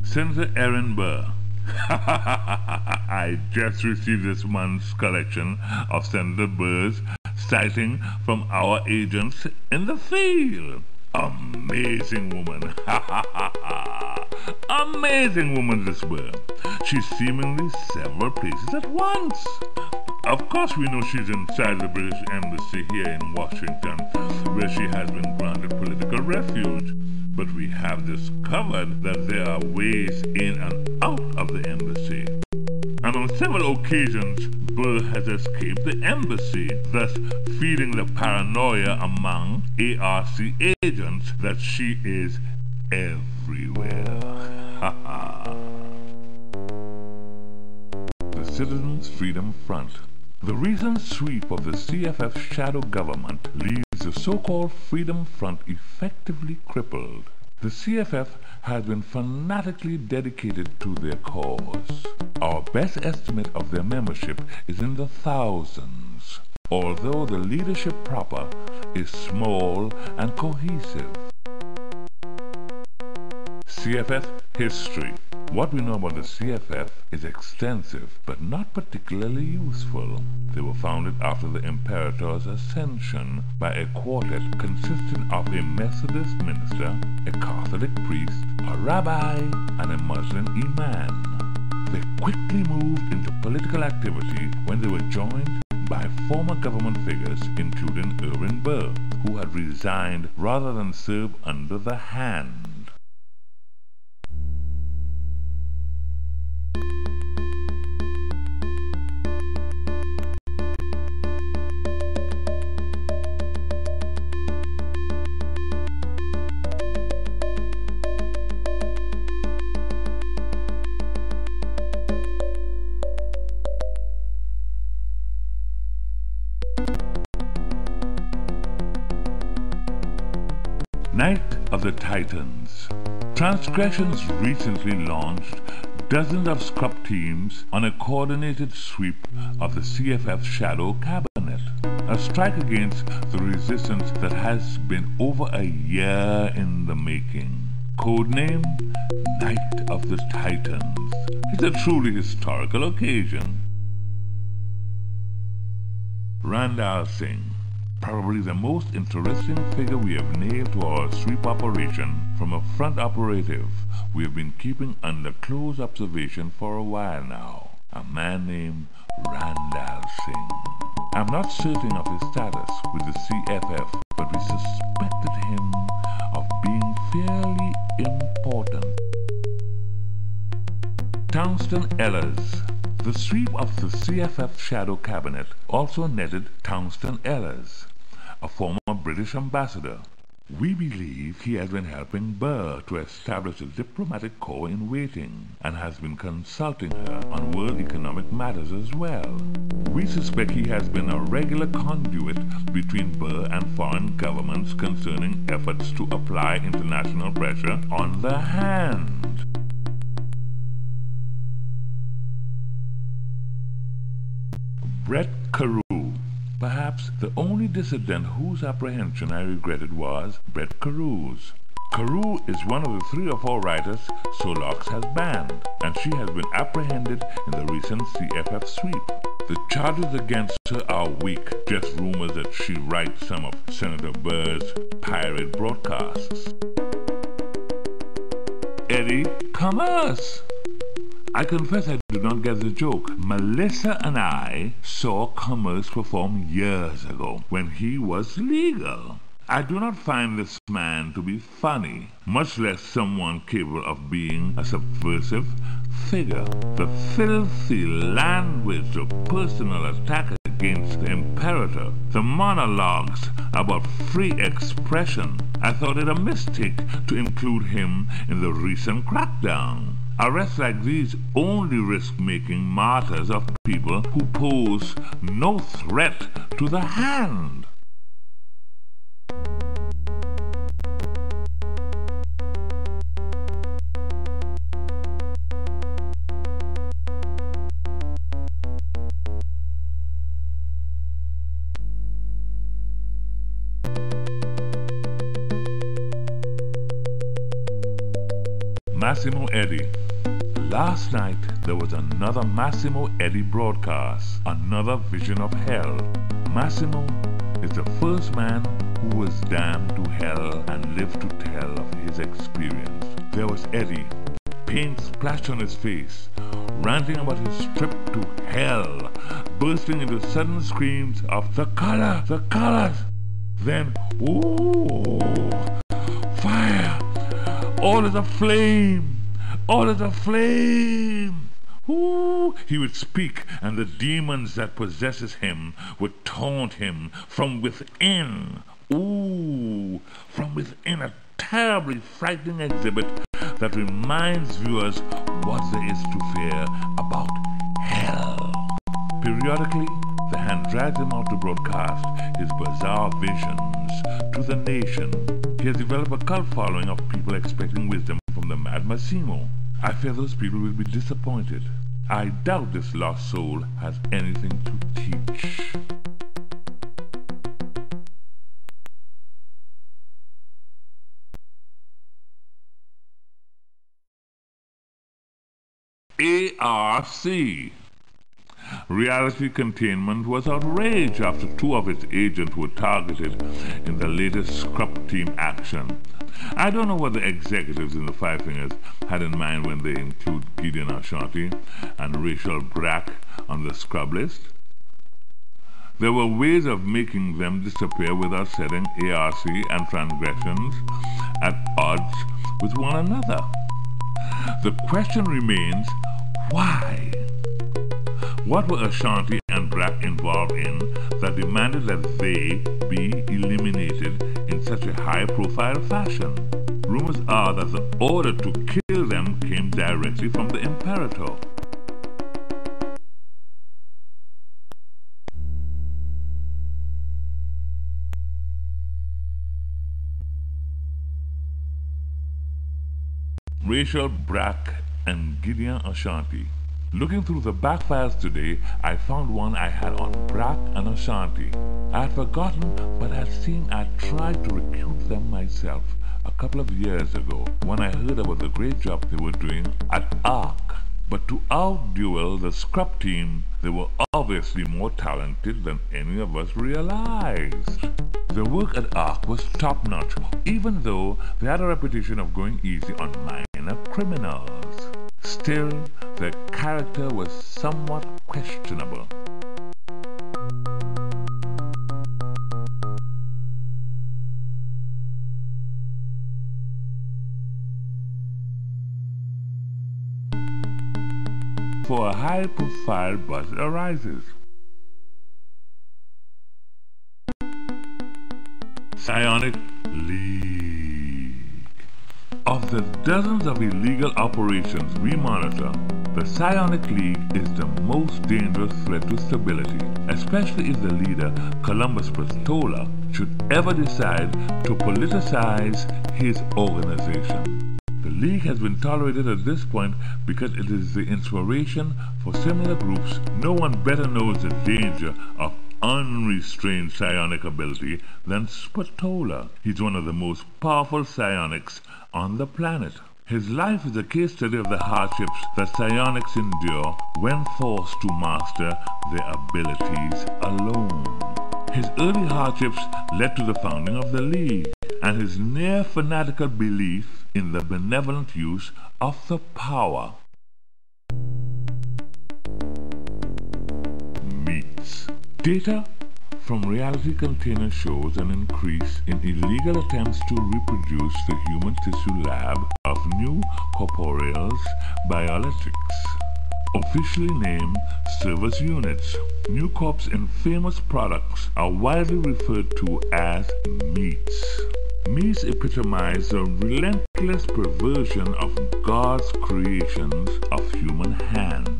Senator Aaron Burr. I just received this month's collection of Senator Burr's sighting from our agents in the field. Amazing woman. Amazing woman, this Burr. She's seemingly several places at once. Of course we know she's inside the British Embassy here in Washington, where she has been granted political refuge. But we have discovered that there are ways in and out of the embassy. And on several occasions, Burr has escaped the embassy, thus feeding the paranoia among ARC agents that she is everywhere. The Citizens Freedom Front. The recent sweep of the CFF shadow government leaves the so-called Freedom Front effectively crippled. The CFF has been fanatically dedicated to their cause. Our best estimate of their membership is in the thousands, although the leadership proper is small and cohesive. CFF history. What we know about the CFF is extensive, but not particularly useful. They were founded after the Imperator's ascension by a quartet consisting of a Methodist minister, a Catholic priest, a rabbi, and a Muslim imam. They quickly moved into political activity when they were joined by former government figures, including Aaron Burr, who had resigned rather than serve under the hand. Night of the Titans. Transgressions recently launched dozens of scrub teams on a coordinated sweep of the CFF shadow cabinet. A strike against the resistance that has been over a year in the making. Codename Night of the Titans. It's a truly historical occasion. Randall Singh. Probably the most interesting figure we have nailed to our sweep operation from a front operative we have been keeping under close observation for a while now. A man named Randall Singh. I'm not certain of his status with the CFF, but we suspected him of being fairly important. Townsend Ellers. The sweep of the CFF shadow cabinet also netted Townsend Ellers, a former British ambassador. We believe he has been helping Burr to establish a diplomatic corps in waiting and has been consulting her on world economic matters as well. We suspect he has been a regular conduit between Burr and foreign governments concerning efforts to apply international pressure on the hand. Brett Carew. Perhaps the only dissident whose apprehension I regretted was Brett Carew's. Carew is one of the 3 or 4 writers Solox has banned, and she has been apprehended in the recent CFF sweep. The charges against her are weak, just rumors that she writes some of Senator Burr's pirate broadcasts. Eddie Commerce. I confess I do not get the joke. Melissa and I saw Commerce perform years ago when he was legal. I do not find this man to be funny, much less someone capable of being a subversive figure. The filthy language of personal attack against the Imperator, the monologues about free expression. I thought it a mistake to include him in the recent crackdown. Arrests like these only risk making martyrs of people who pose no threat to the hand. Massimo Eddy. Last night there was another Massimo Eddy broadcast, another vision of hell. Massimo is the first man who was damned to hell and lived to tell of his experience. There was Eddy, paint splashed on his face, ranting about his trip to hell, bursting into sudden screams of the colors. Then, ooh, fire, all is aflame, all is aflame. Ooh, he would speak, and the demons that possesses him would taunt him from within. Ooh, from within, a terribly frightening exhibit that reminds viewers what there is to fear about hell. Periodically, the hand drags him out to broadcast his bizarre visions to the nation. He has developed a cult following of people expecting wisdom from the mad Massimo. I fear those people will be disappointed. I doubt this lost soul has anything to teach. ARC. Reality Containment was outraged after two of its agents were targeted in the latest Scrub Team action. I don't know what the executives in the Five Fingers had in mind when they include Gideon Ashanti and Rachel Brack on the scrub list. There were ways of making them disappear without setting ARC and transgressions at odds with one another. The question remains, why? What were Ashanti and Brack involved in that demanded that they be eliminated in such a high-profile fashion? Rumors are that the order to kill them came directly from the Imperator. Rachel Brack and Gideon Ashanti. Looking through the backfiles today, I found one I had on Brack and Ashanti. I had forgotten, but I had seen I tried to recruit them myself a couple of years ago when I heard about the great job they were doing at ARC. But to outduel the Scrub Team, they were obviously more talented than any of us realized. Their work at ARC was top-notch, even though they had a reputation of going easy on minor criminals. Still, their character was somewhat questionable. For a high-profile buzz arises. Psionic League. Of the dozens of illegal operations we monitor, the Psionic League is the most dangerous threat to stability, especially if the leader, Columbus Pistola, should ever decide to politicize his organization. The League has been tolerated at this point because it is the inspiration for similar groups. No one better knows the danger of unrestrained psionic ability than Spatola. He's one of the most powerful psionics on the planet. His life is a case study of the hardships that psionics endure when forced to master their abilities alone. His early hardships led to the founding of the League, and his near-fanatical belief in the benevolent use of the power. Meats. Data from reality container shows an increase in illegal attempts to reproduce the human tissue lab of new corporeals biologics, officially named service units. New Corp's infamous products are widely referred to as meats. Meats epitomize the relentless perversion of God's creations of human hands.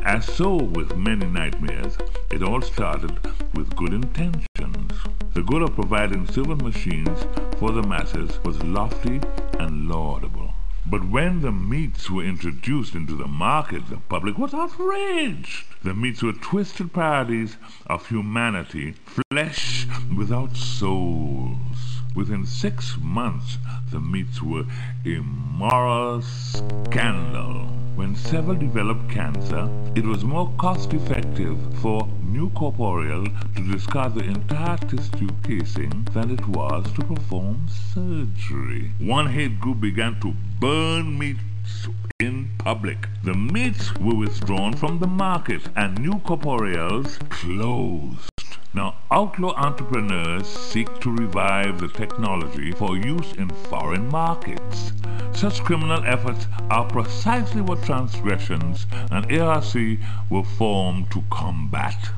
As so with many nightmares, it all started with good intentions. The goal of providing servant machines for the masses was lofty and laudable. But when the meats were introduced into the market, the public was outraged. The meats were twisted parodies of humanity, flesh without souls. Within 6 months, the meats were a moral scandal. When several developed cancer, it was more cost-effective for New Corporeal to discard the entire tissue casing than it was to perform surgery. One hate group began to burn meats in public. The meats were withdrawn from the market and New Corporeals closed. Now, outlaw entrepreneurs seek to revive the technology for use in foreign markets. Such criminal efforts are precisely what transgressions and ARC were formed to combat.